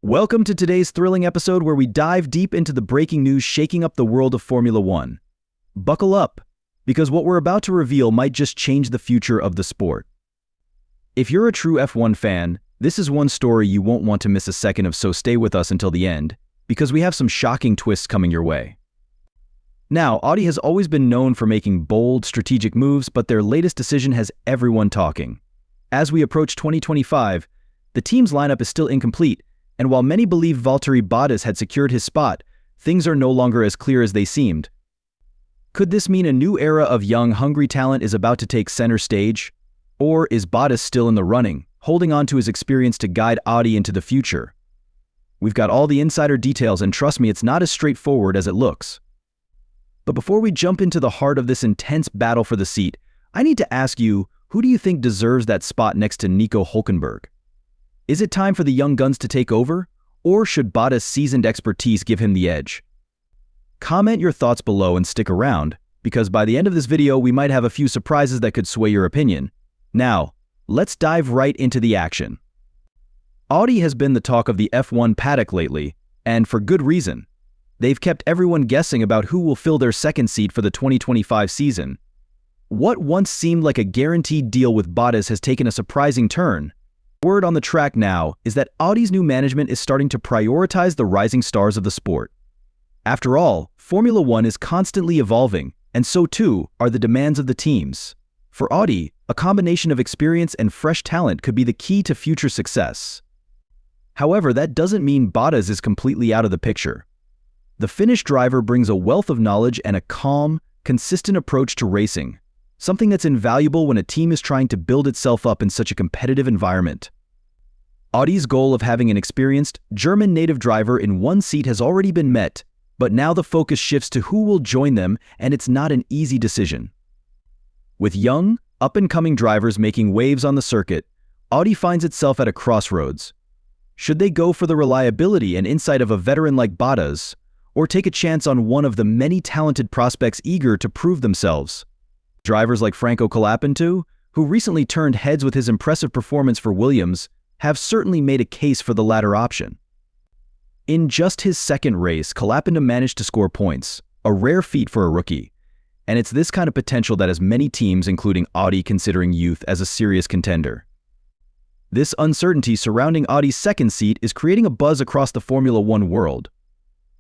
Welcome to today's thrilling episode where we dive deep into the breaking news shaking up the world of Formula One. Buckle up, because what we're about to reveal might just change the future of the sport. If you're a true F1 fan, this is one story you won't want to miss a second of, so stay with us until the end, because we have some shocking twists coming your way. Now, Audi has always been known for making bold, strategic moves, but their latest decision has everyone talking. As we approach 2025, the team's lineup is still incomplete, and while many believed Valtteri Bottas had secured his spot, things are no longer as clear as they seemed. Could this mean a new era of young, hungry talent is about to take center stage? Or is Bottas still in the running, holding on to his experience to guide Audi into the future? We've got all the insider details, and trust me, it's not as straightforward as it looks. But before we jump into the heart of this intense battle for the seat, I need to ask you, who do you think deserves that spot next to Nico Hülkenberg? Is it time for the young guns to take over, or should Bottas' seasoned expertise give him the edge? Comment your thoughts below and stick around, because by the end of this video we might have a few surprises that could sway your opinion. Now, let's dive right into the action. Audi has been the talk of the F1 paddock lately, and for good reason. They've kept everyone guessing about who will fill their second seat for the 2025 season. What once seemed like a guaranteed deal with Bottas has taken a surprising turn. Word on the track now is that Audi's new management is starting to prioritize the rising stars of the sport. After all, Formula One is constantly evolving, and so too are the demands of the teams. For Audi, a combination of experience and fresh talent could be the key to future success. However, that doesn't mean Bottas is completely out of the picture. The Finnish driver brings a wealth of knowledge and a calm, consistent approach to racing, something that's invaluable when a team is trying to build itself up in such a competitive environment. Audi's goal of having an experienced, German native driver in one seat has already been met, but now the focus shifts to who will join them, and it's not an easy decision. With young, up-and-coming drivers making waves on the circuit, Audi finds itself at a crossroads. Should they go for the reliability and insight of a veteran like Bottas, or take a chance on one of the many talented prospects eager to prove themselves? Drivers like Franco Colapinto, who recently turned heads with his impressive performance for Williams, have certainly made a case for the latter option. In just his second race, Colapinto managed to score points, a rare feat for a rookie, and it's this kind of potential that has many teams, including Audi, considering youth as a serious contender. This uncertainty surrounding Audi's second seat is creating a buzz across the Formula One world.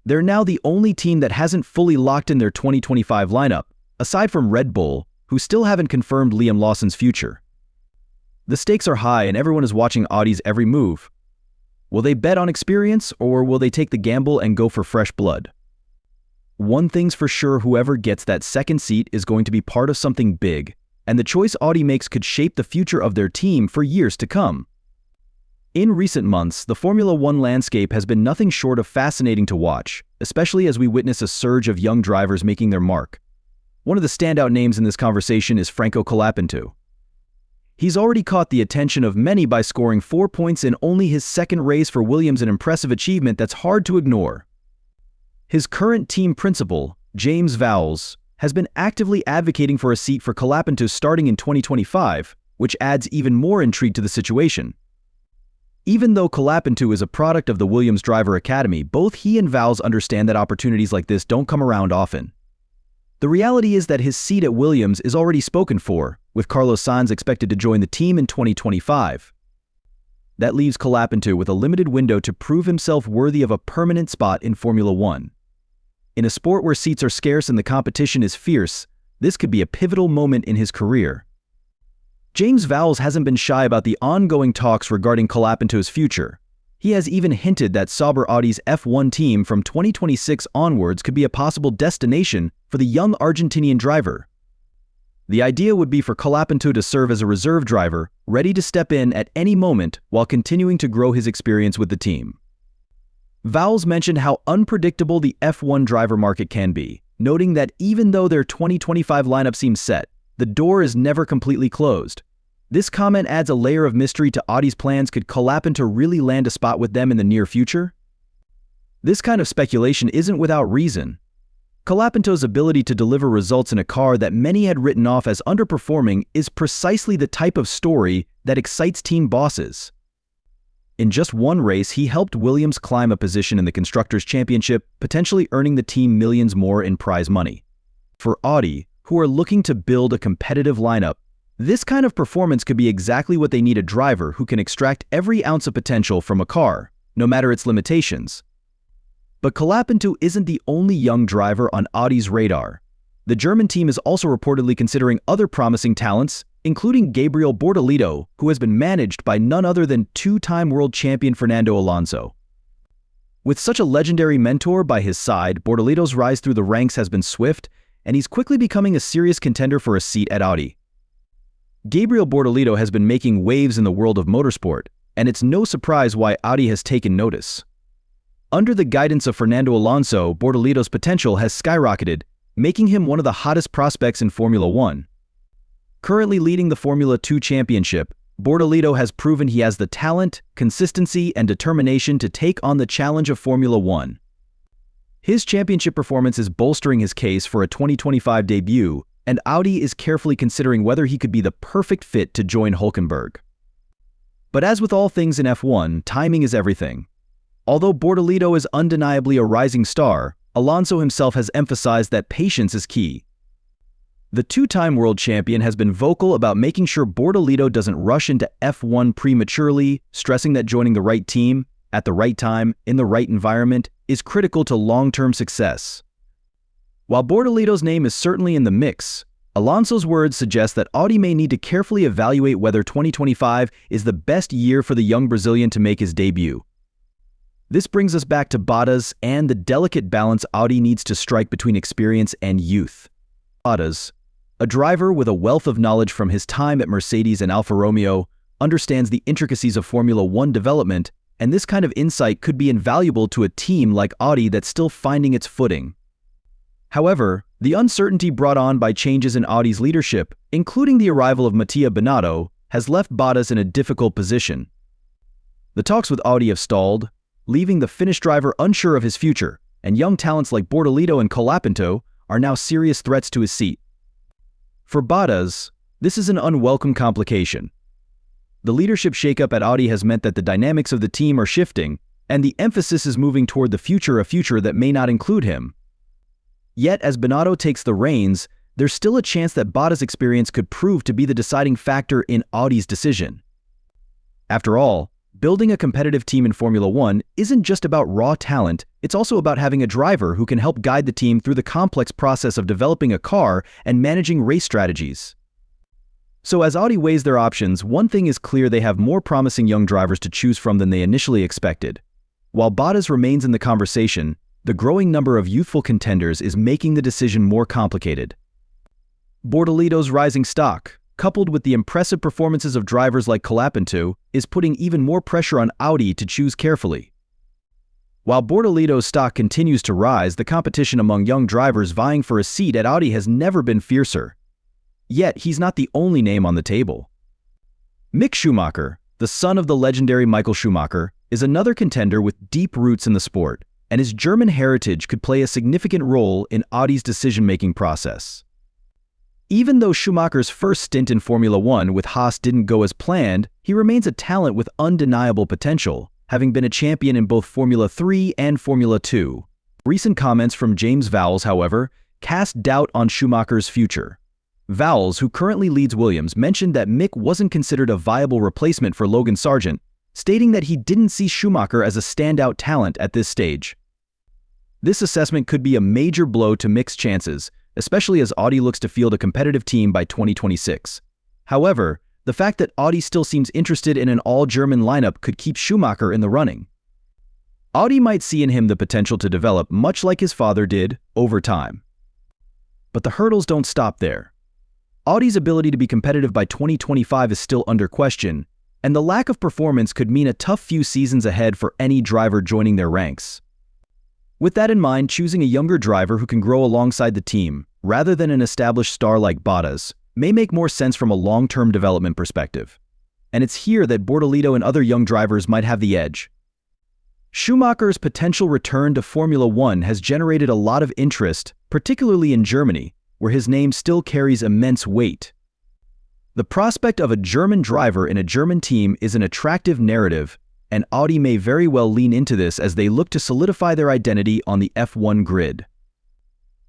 They're now the only team that hasn't fully locked in their 2025 lineup, aside from Red Bull, who still haven't confirmed Liam Lawson's future. The stakes are high and everyone is watching Audi's every move. Will they bet on experience, or will they take the gamble and go for fresh blood? One thing's for sure, whoever gets that second seat is going to be part of something big, and the choice Audi makes could shape the future of their team for years to come. In recent months, the Formula One landscape has been nothing short of fascinating to watch, especially as we witness a surge of young drivers making their mark. One of the standout names in this conversation is Franco Colapinto. He's already caught the attention of many by scoring 4 points in only his second race for Williams, an impressive achievement that's hard to ignore. His current team principal, James Vowles, has been actively advocating for a seat for Colapinto starting in 2025, which adds even more intrigue to the situation. Even though Colapinto is a product of the Williams Driver Academy, both he and Vowles understand that opportunities like this don't come around often. The reality is that his seat at Williams is already spoken for, with Carlos Sainz expected to join the team in 2025. That leaves Colapinto with a limited window to prove himself worthy of a permanent spot in Formula One. In a sport where seats are scarce and the competition is fierce, this could be a pivotal moment in his career. James Vowles hasn't been shy about the ongoing talks regarding Colapinto's future. He has even hinted that Sauber Audi's F1 team from 2026 onwards could be a possible destination for the young Argentinian driver. The idea would be for Colapinto to serve as a reserve driver, ready to step in at any moment while continuing to grow his experience with the team. Vowles mentioned how unpredictable the F1 driver market can be, noting that even though their 2025 lineup seems set, the door is never completely closed. This comment adds a layer of mystery to Audi's plans. Could Colapinto really land a spot with them in the near future? This kind of speculation isn't without reason. Colapinto's ability to deliver results in a car that many had written off as underperforming is precisely the type of story that excites team bosses. In just one race, he helped Williams climb a position in the Constructors' Championship, potentially earning the team millions more in prize money. For Audi, who are looking to build a competitive lineup, this kind of performance could be exactly what they need: a driver who can extract every ounce of potential from a car, no matter its limitations. But Colapinto isn't the only young driver on Audi's radar. The German team is also reportedly considering other promising talents, including Gabriel Bortolito, who has been managed by none other than two-time world champion Fernando Alonso. With such a legendary mentor by his side, Bortolito's rise through the ranks has been swift, and he's quickly becoming a serious contender for a seat at Audi. Gabriel Bortolito has been making waves in the world of motorsport, and it's no surprise why Audi has taken notice. Under the guidance of Fernando Alonso, Bortolito's potential has skyrocketed, making him one of the hottest prospects in Formula One. Currently leading the Formula 2 championship, Bortolito has proven he has the talent, consistency, and determination to take on the challenge of Formula One. His championship performance is bolstering his case for a 2025 debut, and Audi is carefully considering whether he could be the perfect fit to join Hülkenberg. But as with all things in F1, timing is everything. Although Bortolito is undeniably a rising star, Alonso himself has emphasized that patience is key. The two-time world champion has been vocal about making sure Bortolito doesn't rush into F1 prematurely, stressing that joining the right team, at the right time, in the right environment, is critical to long-term success. While Bortolito's name is certainly in the mix, Alonso's words suggest that Audi may need to carefully evaluate whether 2025 is the best year for the young Brazilian to make his debut. This brings us back to Bottas and the delicate balance Audi needs to strike between experience and youth. Bottas, a driver with a wealth of knowledge from his time at Mercedes and Alfa Romeo, understands the intricacies of Formula One development, and this kind of insight could be invaluable to a team like Audi that's still finding its footing. However, the uncertainty brought on by changes in Audi's leadership, including the arrival of Mattia Binotto, has left Bottas in a difficult position. The talks with Audi have stalled, leaving the Finnish driver unsure of his future, and young talents like Bortolito and Colapinto are now serious threats to his seat. For Bottas, this is an unwelcome complication. The leadership shakeup at Audi has meant that the dynamics of the team are shifting, and the emphasis is moving toward a future that may not include him. Yet, as Binotto takes the reins, there's still a chance that Bottas' experience could prove to be the deciding factor in Audi's decision. After all, building a competitive team in Formula One isn't just about raw talent, it's also about having a driver who can help guide the team through the complex process of developing a car and managing race strategies. So as Audi weighs their options, one thing is clear: they have more promising young drivers to choose from than they initially expected. While Bottas remains in the conversation, the growing number of youthful contenders is making the decision more complicated. Bortolito's rising stock, coupled with the impressive performances of drivers like Colapinto, is putting even more pressure on Audi to choose carefully. While Bortolito's stock continues to rise, the competition among young drivers vying for a seat at Audi has never been fiercer. Yet, he's not the only name on the table. Mick Schumacher, the son of the legendary Michael Schumacher, is another contender with deep roots in the sport, and his German heritage could play a significant role in Audi's decision-making process. Even though Schumacher's first stint in Formula One with Haas didn't go as planned, he remains a talent with undeniable potential, having been a champion in both Formula 3 and Formula 2. Recent comments from James Vowles, however, cast doubt on Schumacher's future. Vowles, who currently leads Williams, mentioned that Mick wasn't considered a viable replacement for Logan Sargent, stating that he didn't see Schumacher as a standout talent at this stage. This assessment could be a major blow to Mick's chances, especially as Audi looks to field a competitive team by 2026. However, the fact that Audi still seems interested in an all-German lineup could keep Schumacher in the running. Audi might see in him the potential to develop much like his father did over time. But the hurdles don't stop there. Audi's ability to be competitive by 2025 is still under question, and the lack of performance could mean a tough few seasons ahead for any driver joining their ranks. With that in mind, choosing a younger driver who can grow alongside the team, rather than an established star like Bottas, may make more sense from a long-term development perspective. And it's here that Bortolito and other young drivers might have the edge. Schumacher's potential return to Formula One has generated a lot of interest, particularly in Germany, where his name still carries immense weight. The prospect of a German driver in a German team is an attractive narrative, and Audi may very well lean into this as they look to solidify their identity on the F1 grid.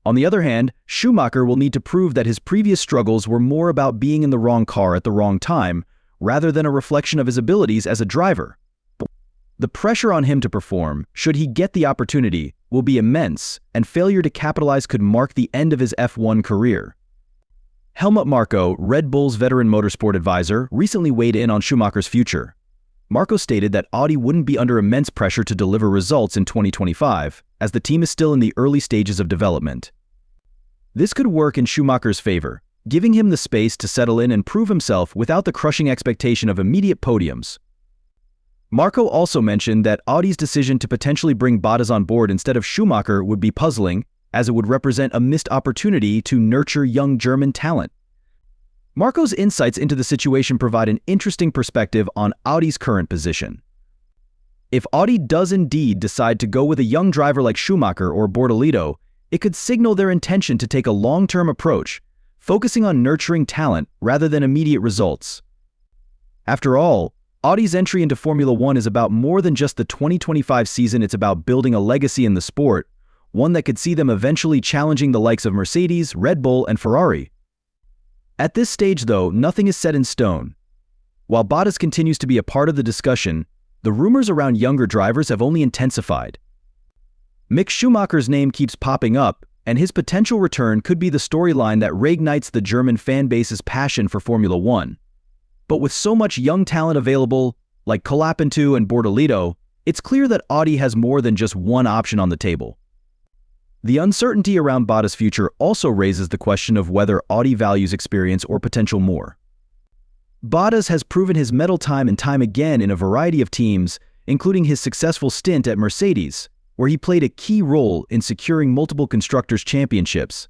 On the other hand, Schumacher will need to prove that his previous struggles were more about being in the wrong car at the wrong time, rather than a reflection of his abilities as a driver. The pressure on him to perform, should he get the opportunity, will be immense, and failure to capitalize could mark the end of his F1 career. Helmut Marko, Red Bull's veteran motorsport advisor, recently weighed in on Schumacher's future. Marko stated that Audi wouldn't be under immense pressure to deliver results in 2025, as the team is still in the early stages of development. This could work in Schumacher's favor, giving him the space to settle in and prove himself without the crushing expectation of immediate podiums. Marko also mentioned that Audi's decision to potentially bring Bottas on board instead of Schumacher would be puzzling, as it would represent a missed opportunity to nurture young German talent. Marko's insights into the situation provide an interesting perspective on Audi's current position. If Audi does indeed decide to go with a young driver like Schumacher or Bortoleto, it could signal their intention to take a long-term approach, focusing on nurturing talent rather than immediate results. After all, Audi's entry into Formula One is about more than just the 2025 season. It's about building a legacy in the sport, one that could see them eventually challenging the likes of Mercedes, Red Bull, and Ferrari. At this stage, though, nothing is set in stone. While Bottas continues to be a part of the discussion, the rumors around younger drivers have only intensified. Mick Schumacher's name keeps popping up, and his potential return could be the storyline that reignites the German fan base's passion for Formula One. But with so much young talent available, like Colapinto and Bortoleto, it's clear that Audi has more than just one option on the table. The uncertainty around Bottas' future also raises the question of whether Audi values experience or potential more. Bottas has proven his mettle time and time again in a variety of teams, including his successful stint at Mercedes, where he played a key role in securing multiple Constructors' Championships.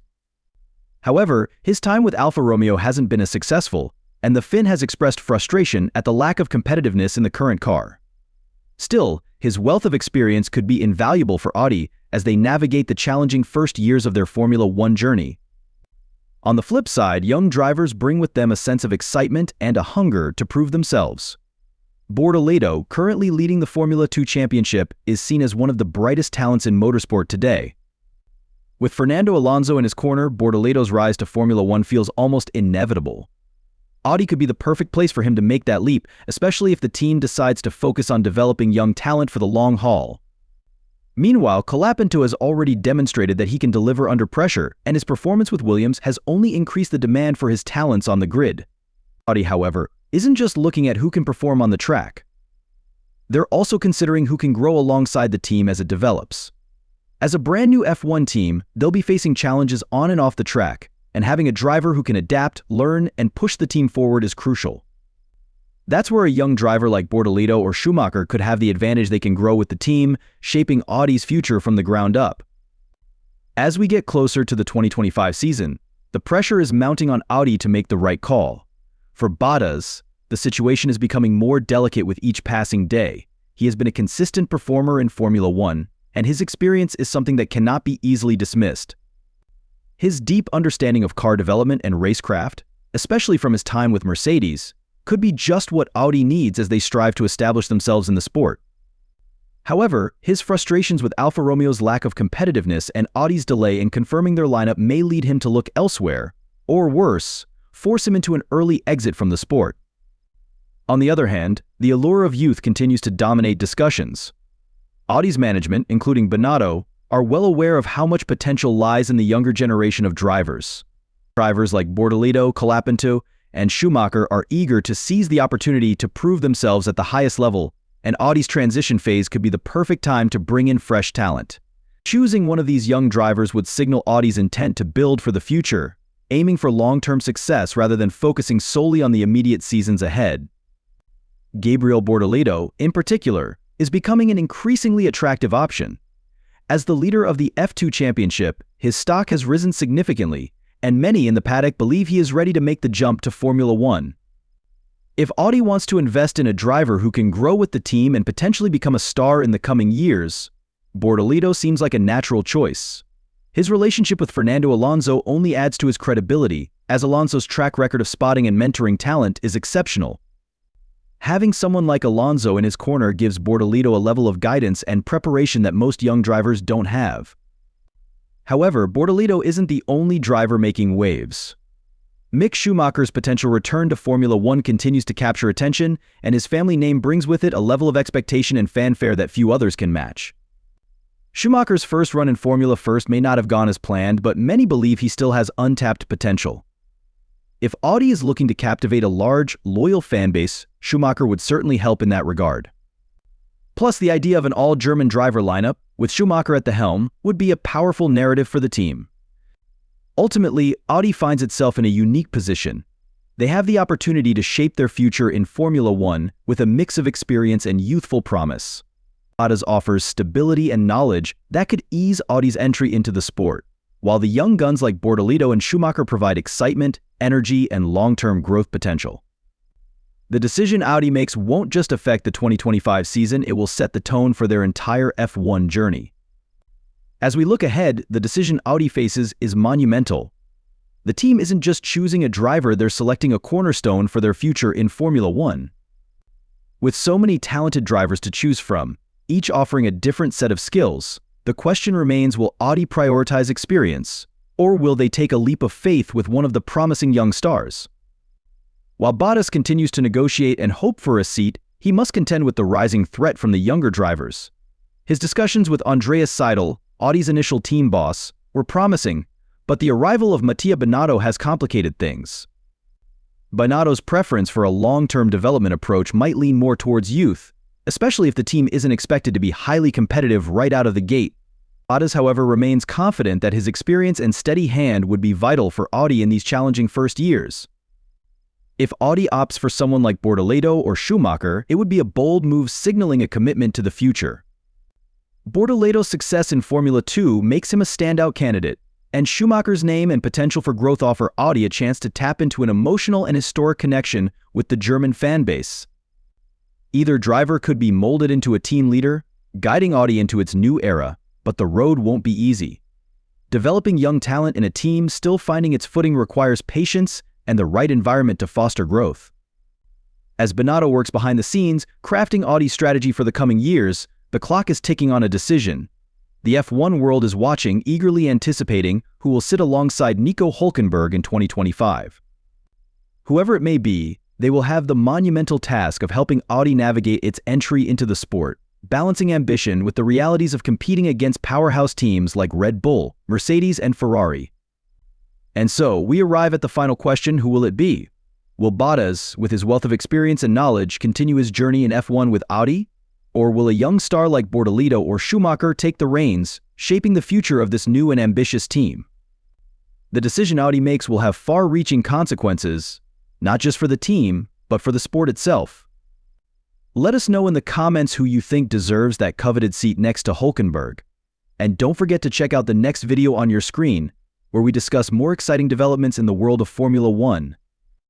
However, his time with Alfa Romeo hasn't been as successful, and the Finn has expressed frustration at the lack of competitiveness in the current car. Still, his wealth of experience could be invaluable for Audi as they navigate the challenging first years of their Formula One journey. On the flip side, young drivers bring with them a sense of excitement and a hunger to prove themselves. Bortoleto, currently leading the Formula 2 championship, is seen as one of the brightest talents in motorsport today. With Fernando Alonso in his corner, Bortoleto's rise to Formula One feels almost inevitable. Audi could be the perfect place for him to make that leap, especially if the team decides to focus on developing young talent for the long haul. Meanwhile, Colapinto has already demonstrated that he can deliver under pressure, and his performance with Williams has only increased the demand for his talents on the grid. Audi, however, isn't just looking at who can perform on the track. They're also considering who can grow alongside the team as it develops. As a brand new F1 team, they'll be facing challenges on and off the track, and having a driver who can adapt, learn, and push the team forward is crucial. That's where a young driver like Bortoleto or Schumacher could have the advantage. They can grow with the team, shaping Audi's future from the ground up. As we get closer to the 2025 season, the pressure is mounting on Audi to make the right call. For Bottas, the situation is becoming more delicate with each passing day. He has been a consistent performer in Formula One, and his experience is something that cannot be easily dismissed. His deep understanding of car development and racecraft, especially from his time with Mercedes, could be just what Audi needs as they strive to establish themselves in the sport. However, his frustrations with Alfa Romeo's lack of competitiveness and Audi's delay in confirming their lineup may lead him to look elsewhere, or worse, force him into an early exit from the sport. On the other hand, the allure of youth continues to dominate discussions. Audi's management, including Binotto, are well aware of how much potential lies in the younger generation of drivers. Drivers like Bortoleto, Colapinto, and Schumacher are eager to seize the opportunity to prove themselves at the highest level, and Audi's transition phase could be the perfect time to bring in fresh talent. Choosing one of these young drivers would signal Audi's intent to build for the future, aiming for long-term success rather than focusing solely on the immediate seasons ahead. Gabriel Bortoleto, in particular, is becoming an increasingly attractive option. As the leader of the F2 championship, his stock has risen significantly, and many in the paddock believe he is ready to make the jump to Formula One. If Audi wants to invest in a driver who can grow with the team and potentially become a star in the coming years, Bortoleto seems like a natural choice. His relationship with Fernando Alonso only adds to his credibility, as Alonso's track record of spotting and mentoring talent is exceptional. Having someone like Alonso in his corner gives Bortolito a level of guidance and preparation that most young drivers don't have. However, Bortolito isn't the only driver making waves. Mick Schumacher's potential return to Formula One continues to capture attention, and his family name brings with it a level of expectation and fanfare that few others can match. Schumacher's first run in Formula First may not have gone as planned, but many believe he still has untapped potential. If Audi is looking to captivate a large, loyal fan base, Schumacher would certainly help in that regard. Plus, the idea of an all-German driver lineup, with Schumacher at the helm, would be a powerful narrative for the team. Ultimately, Audi finds itself in a unique position. They have the opportunity to shape their future in Formula One with a mix of experience and youthful promise. Audi offers stability and knowledge that could ease Audi's entry into the sport, while the young guns like Bortolito and Schumacher provide excitement, energy, and long-term growth potential. The decision Audi makes won't just affect the 2025 season, it will set the tone for their entire F1 journey. As we look ahead, the decision Audi faces is monumental. The team isn't just choosing a driver, they're selecting a cornerstone for their future in Formula One. With so many talented drivers to choose from, each offering a different set of skills, the question remains, will Audi prioritize experience, or will they take a leap of faith with one of the promising young stars? While Bottas continues to negotiate and hope for a seat, he must contend with the rising threat from the younger drivers. His discussions with Andreas Seidl, Audi's initial team boss, were promising, but the arrival of Mattia Binotto has complicated things. Binotto's preference for a long-term development approach might lean more towards youth, especially if the team isn't expected to be highly competitive right out of the gate. Bottas, however, remains confident that his experience and steady hand would be vital for Audi in these challenging first years. If Audi opts for someone like Bortolito or Schumacher, it would be a bold move signaling a commitment to the future. Bortolito's success in Formula 2 makes him a standout candidate, and Schumacher's name and potential for growth offer Audi a chance to tap into an emotional and historic connection with the German fan base. Either driver could be molded into a team leader, guiding Audi into its new era, but the road won't be easy. Developing young talent in a team still finding its footing requires patience and the right environment to foster growth. As Binotto works behind the scenes, crafting Audi's strategy for the coming years, the clock is ticking on a decision. The F1 world is watching, eagerly anticipating who will sit alongside Nico Hülkenberg in 2025. Whoever it may be, they will have the monumental task of helping Audi navigate its entry into the sport, balancing ambition with the realities of competing against powerhouse teams like Red Bull, Mercedes, and Ferrari. And so, we arrive at the final question: who will it be? Will Bottas, with his wealth of experience and knowledge, continue his journey in F1 with Audi? Or will a young star like Bortolito or Schumacher take the reins, shaping the future of this new and ambitious team? The decision Audi makes will have far-reaching consequences, not just for the team, but for the sport itself. Let us know in the comments who you think deserves that coveted seat next to Hülkenberg. And don't forget to check out the next video on your screen, where we discuss more exciting developments in the world of Formula One.